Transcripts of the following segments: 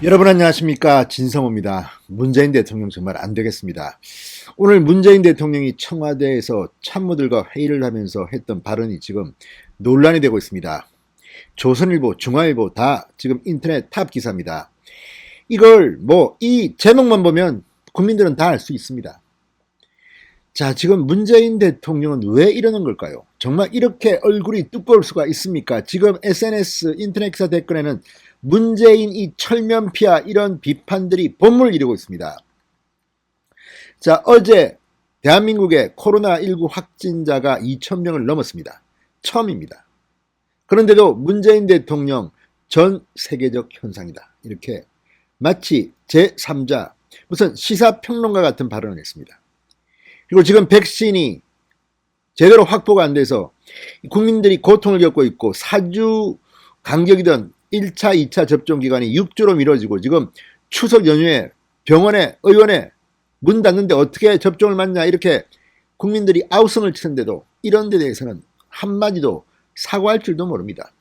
여러분 안녕하십니까, 진성호입니다. 문재인 대통령 정말 안 되겠습니다. 오늘 문재인 대통령이 청와대에서 참모들과 회의를 하면서 했던 발언이 지금 논란이 되고 있습니다. 조선일보, 중앙일보 다 지금 인터넷 탑 기사입니다. 이걸 이 제목만 보면 국민들은 다 알 수 있습니다. 자, 지금 문재인 대통령은 왜 이러는 걸까요? 정말 이렇게 얼굴이 두꺼울 수가 있습니까? 지금 SNS 인터넷 기사 댓글에는 문재인 이 철면피하 이런 비판들이 본물을 이루고 있습니다. 자, 어제 대한민국의 코로나19 확진자가 2,000명을 넘었습니다. 처음입니다. 그런데도 문재인 대통령 전 세계적 현상이다, 이렇게 마치 제3자 무슨 시사평론가 같은 발언을 했습니다. 그리고 지금 백신이 제대로 확보가 안 돼서 국민들이 고통을 겪고 있고 4주 간격이던 1차, 2차 접종 기간이 6주로 미뤄지고 지금 추석 연휴에 병원에, 의원에 문 닫는데 어떻게 접종을 맞냐, 이렇게 국민들이 아우성을 치는데도 이런 데 대해서는 한마디도 사과할 줄도 모릅니다.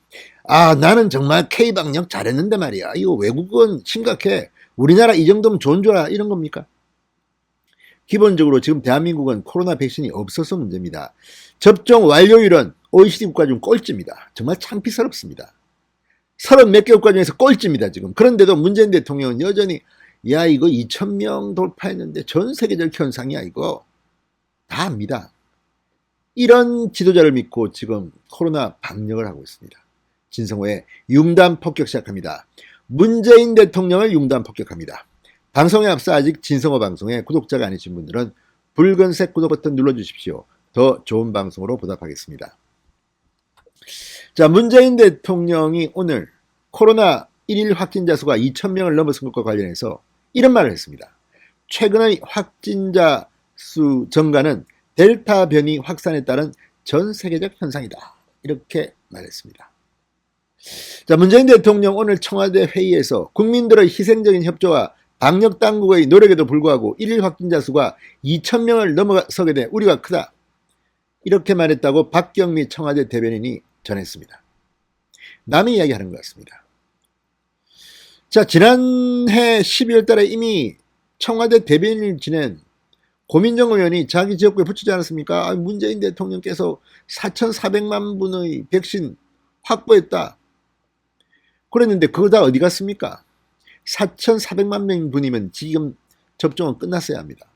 아, 나는 정말 K방역 잘했는데 말이야. 이거 외국은 심각해. 우리나라 이 정도면 좋은 줄 알아. 이런 겁니까? 기본적으로 지금 대한민국은 코로나 백신이 없어서 문제입니다. 접종 완료율은 OECD 국가 중 꼴찌입니다. 정말 창피스럽습니다. 30몇 개 국가 중에서 꼴찌입니다, 지금. 그런데도 문재인 대통령은 여전히 야, 이거 2,000명 돌파했는데 전 세계적 현상이야, 이거. 다 압니다. 이런 지도자를 믿고 지금 코로나 방역을 하고 있습니다. 진성호의 융단 폭격 시작합니다. 문재인 대통령을 융단 폭격합니다. 방송에 앞서 아직 진성호 방송에 구독자가 아니신 분들은 붉은색 구독 버튼 눌러주십시오. 더 좋은 방송으로 보답하겠습니다. 자, 문재인 대통령이 오늘 코로나 1일 확진자 수가 2,000명을 넘어선 것과 관련해서 이런 말을 했습니다. 최근의 확진자 수 증가는 델타 변이 확산에 따른 전 세계적 현상이다, 이렇게 말했습니다. 자, 문재인 대통령 오늘 청와대 회의에서 국민들의 희생적인 협조와 방역 당국의 노력에도 불구하고 1일 확진자 수가 2,000명을 넘어서게 된 우려가 크다, 이렇게 말했다고 박경미 청와대 대변인이 전했습니다. 남의 이야기하는 것 같습니다. 자, 지난해 12월 달에 이미 청와대 대변인을 지낸 고민정 의원이 자기 지역구에 붙이지 않았습니까? 문재인 대통령께서 4,400만 분의 백신 확보했다. 그랬는데 그거 다 어디 갔습니까? 4,400만 명 분이면 지금 접종은 끝났어야 합니다.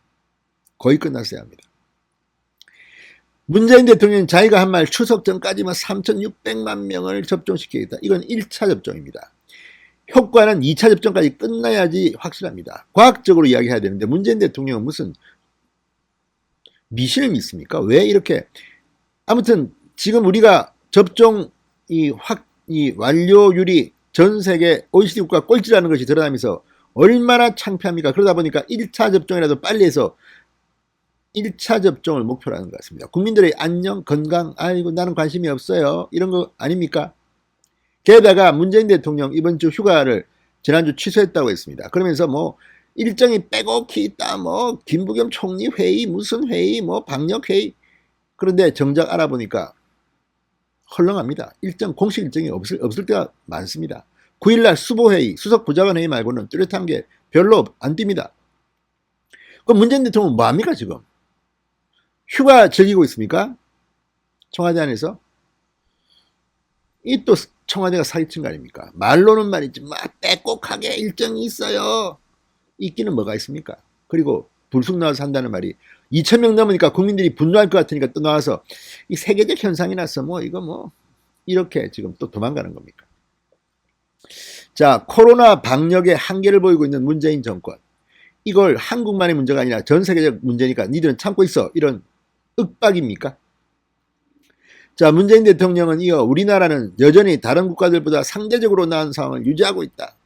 거의 끝났어야 합니다. 문재인 대통령은 자기가 한 말 추석 전까지만 3,600만 명을 접종시키겠다. 이건 1차 접종입니다. 효과는 2차 접종까지 끝나야지 확실합니다. 과학적으로 이야기해야 되는데 문재인 대통령은 무슨 미신을 믿습니까? 왜 이렇게. 아무튼 지금 우리가 접종 이 완료율이 전 세계 OECD 국가 꼴찌라는 것이 드러나면서 얼마나 창피합니까? 그러다 보니까 1차 접종이라도 빨리 해서 1차 접종을 목표로 하는 것 같습니다. 국민들의 안녕, 건강, 아이고 나는 관심이 없어요, 이런 거 아닙니까? 게다가 문재인 대통령 이번 주 휴가를 지난주 취소했다고 했습니다. 그러면서 일정이 빼곡히 있다, 김부겸 총리 회의, 무슨 회의, 방역 회의. 그런데 정작 알아보니까 헐렁합니다. 공식 일정이 없을 때가 많습니다. 9일날 수보회의, 수석부장관 회의 말고는 뚜렷한 게 별로 안 띕니다. 그럼 문재인 대통령은 뭐합니까, 지금? 휴가 즐기고 있습니까? 청와대 안에서? 이 또 청와대가 사기친 거 아닙니까? 말로는 말이지, 빼곡하게 일정이 있어요. 있기는 뭐가 있습니까? 그리고 불쑥 나와서 한다는 말이 2,000명 넘으니까 국민들이 분노할 것 같으니까 또 나와서 이 세계적 현상이 났어. 이렇게 지금 또 도망가는 겁니까? 자, 코로나 방역에 한계를 보이고 있는 문재인 정권. 이걸 한국만의 문제가 아니라 전 세계적 문제니까 니들은 참고 있어, 이런 윽박입니까? 자, 문재인 대통령은 이어 우리나라는 여전히 다른 국가들보다 상대적으로 나은 상황을 유지하고 있다.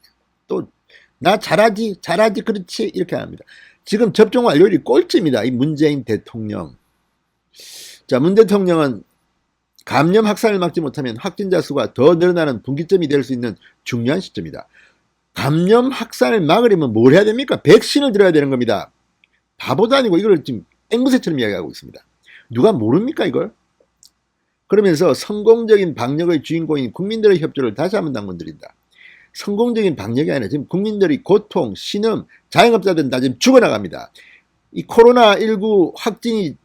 또 나 잘하지 그렇지, 이렇게 합니다. 지금 접종 완료율이 꼴찌입니다, 이 문재인 대통령. 자, 문 대통령은 감염 확산을 막지 못하면 확진자 수가 더 늘어나는 분기점이 될 수 있는 중요한 시점이다. 감염 확산을 막으려면 뭘 해야 됩니까? 백신을 들어야 되는 겁니다. 바보도 아니고 이걸 지금 앵무새처럼 이야기하고 있습니다. 누가 모릅니까, 이걸? 그러면서 성공적인 방역의 주인공인 국민들의 협조를 다시 한번 당부드린다. 성공적인 방역이 아니라 지금 국민들이 고통, 신음, 자영업자들은 다 지금 죽어나갑니다. 이 코로나19 확진이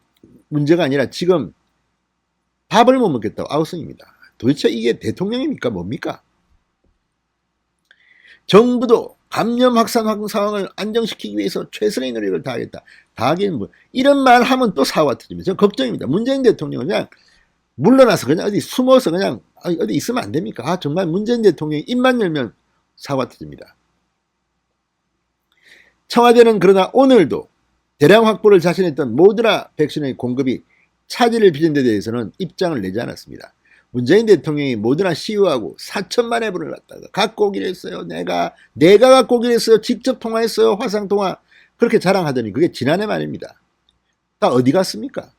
문제가 아니라 지금 밥을 못 먹겠다고 아우성입니다. 도대체 이게 대통령입니까? 뭡니까? 정부도 감염 확산 상황을 안정시키기 위해서 최선의 노력을 다하겠다. 다하기는 뭐 이런 말 하면 또 사고가 터집니다. 저 걱정입니다. 문재인 대통령은 그냥 물러나서 그냥 어디 숨어서 그냥 어디 있으면 안 됩니까? 아 정말 문재인 대통령이 입만 열면 사고가 터집니다. 청와대는 그러나 오늘도 대량 확보를 자신했던 모더나 백신의 공급이 차질을 빚은 데 대해서는 입장을 내지 않았습니다. 문재인 대통령이 모더나 CEO하고 4천만 회분을 갖다가 갖고 오기로 했어요. 내가 갖고 오기로 했어요. 직접 통화했어요. 화상통화. 그렇게 자랑하더니 그게 지난해 말입니다. 다 어디 갔습니까?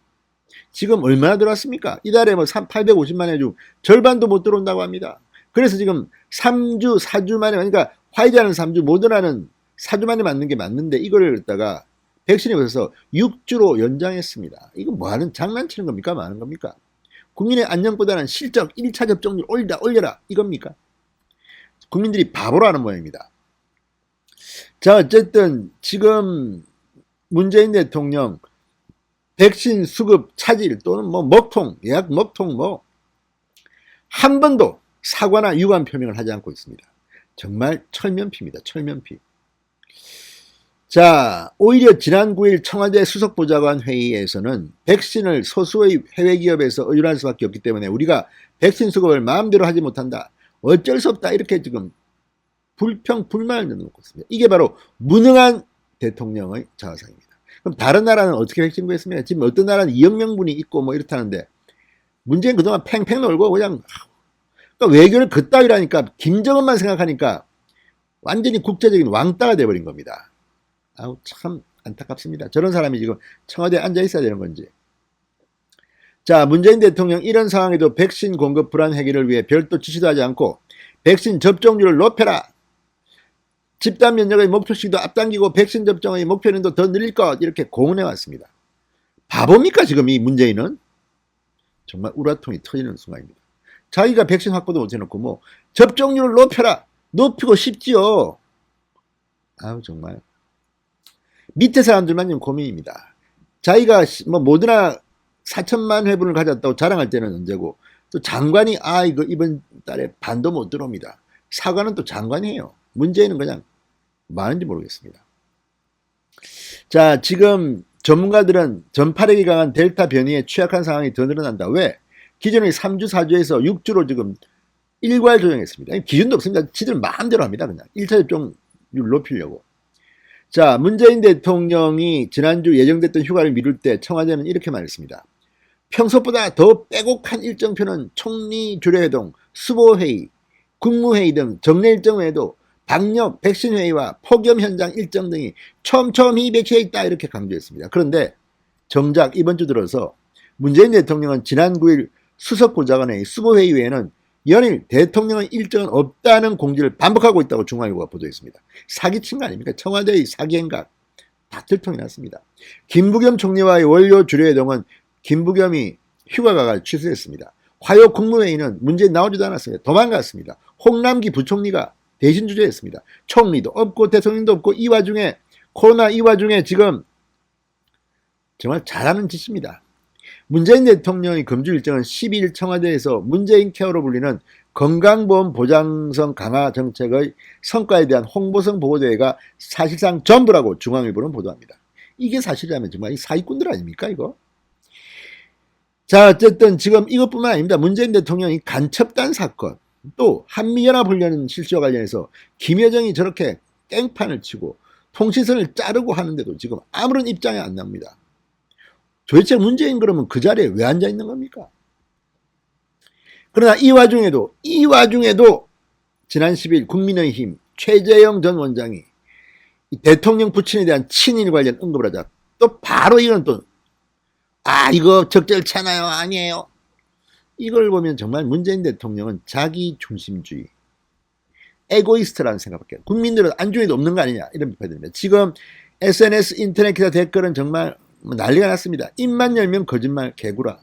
지금 얼마나 들어왔습니까? 이달에 뭐 850만 회 중 절반도 못 들어온다고 합니다. 그래서 지금 3주, 4주 만에, 그러니까 화이자는 3주, 모더나는 4주 만에 맞는 게 맞는데 이걸 갖다가 백신이 벌써 6주로 연장했습니다. 이거 뭐 하는 장난치는 겁니까? 뭐 하는 겁니까? 국민의 안녕보다는 실적 1차 접종률 올려라 이겁니까? 국민들이 바보라는 모양입니다. 자 어쨌든 지금 문재인 대통령 백신 수급 차질 또는 뭐 먹통 예약 먹통 뭐 한 번도 사과나 유감 표명을 하지 않고 있습니다. 정말 철면피입니다. 철면피. 자, 오히려 지난 9일 청와대 수석보좌관 회의에서는 백신을 소수의 해외 기업에서 의존할 수밖에 없기 때문에 우리가 백신 수급을 마음대로 하지 못한다. 어쩔 수 없다. 이렇게 지금 불만을 내놓고 있습니다. 이게 바로 무능한 대통령의 자화상입니다. 그럼 다른 나라는 어떻게 백신 구했습니까? 지금 어떤 나라는 2억 명분이 있고 뭐 이렇다는데 문재인 그동안 팽팽 놀고 그냥 그러니까 외교를 그따위라니까 김정은만 생각하니까 완전히 국제적인 왕따가 돼버린 겁니다. 아우 참 안타깝습니다. 저런 사람이 지금 청와대에 앉아 있어야 되는 건지. 자, 문재인 대통령 이런 상황에도 백신 공급 불안 해결을 위해 별도 지시도 하지 않고 백신 접종률을 높여라. 집단 면역의 목표시기도 앞당기고 백신 접종의 목표는도 더 늘릴 것 이렇게 공언해 왔습니다. 바보입니까 지금 이 문재인은? 정말 우라통이 터지는 순간입니다. 자기가 백신 확보도 못 해놓고 뭐 접종률을 높여라. 높이고 싶지요. 아우 정말. 밑에 사람들만 좀 고민입니다. 자기가 뭐 모더나 4천만 회분을 가졌다고 자랑할 때는 언제고 또 장관이 이거 이번 달에 반도 못 들어옵니다. 사과는 또 장관이 해요. 문재인은 그냥 뭐 하는지 모르겠습니다. 자, 지금 전문가들은 전파력이 강한 델타 변이에 취약한 상황이 더 늘어난다. 왜? 기존의 3주, 4주에서 6주로 지금 일괄 조정했습니다. 기준도 없습니다. 지들 마음대로 합니다. 그냥 1차 접종률 높이려고. 자, 문재인 대통령이 지난주 예정됐던 휴가를 미룰 때 청와대는 이렇게 말했습니다. 평소보다 더 빼곡한 일정표는 총리 주례회동, 수보회의, 국무회의 등 정례 일정 외에도 방역, 백신회의와 폭염 현장 일정 등이 촘촘히 배치해 있다 이렇게 강조했습니다. 그런데 정작 이번 주 들어서 문재인 대통령은 지난 9일 수석보좌관회의 수보회의 외에는 연일 대통령의 일정은 없다는 공지를 반복하고 있다고 중앙일보가 보도했습니다. 사기친 거 아닙니까? 청와대의 사기행각 다 들통이 났습니다. 김부겸 총리와의 원료 주례회동은 김부겸이 휴가가 취소했습니다. 화요 국무회의는 문재인 나오지도 않았습니다. 도망갔습니다. 홍남기 부총리가 대신 주재했습니다. 총리도 없고 대통령도 없고 이 와중에 코로나 이 와중에 지금 정말 잘하는 짓입니다. 문재인 대통령의 금주 일정은 12일 청와대에서 문재인 케어로 불리는 건강보험 보장성 강화 정책의 성과에 대한 홍보성 보고대회가 사실상 전부라고 중앙일보는 보도합니다. 이게 사실이라면 정말 사기꾼들 아닙니까 이거? 자, 어쨌든 지금 이것뿐만 아닙니다. 문재인 대통령이 간첩단 사건 또 한미연합훈련 실시와 관련해서 김여정이 저렇게 깽판을 치고 통신선을 자르고 하는데도 지금 아무런 입장이 안 나옵니다. 도대체 문재인 그러면 그 자리에 왜 앉아 있는 겁니까? 그러나 이 와중에도 지난 10일 국민의힘 최재형 전 원장이 대통령 부친에 대한 친일 관련 언급을 하자 또 바로 이건 또 이거 적절치 않아요. 아니에요. 이걸 보면 정말 문재인 대통령은 자기 중심주의 에고이스트라는 생각밖에 국민들은 안중에도 없는 거 아니냐 이런 비판이 됩니다. 지금 SNS 인터넷 기사 댓글은 정말 난리가 났습니다. 입만 열면 거짓말 개구라.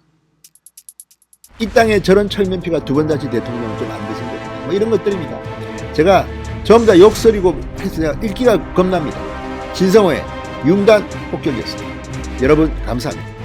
이 땅에 저런 철면피가 두 번 다시 대통령 좀 안 되신 거죠. 뭐 이런 것들입니다. 제가 전부 다 욕설이고 해서 제가 읽기가 겁납니다. 진성호의 융단 폭격이었습니다. 여러분 감사합니다.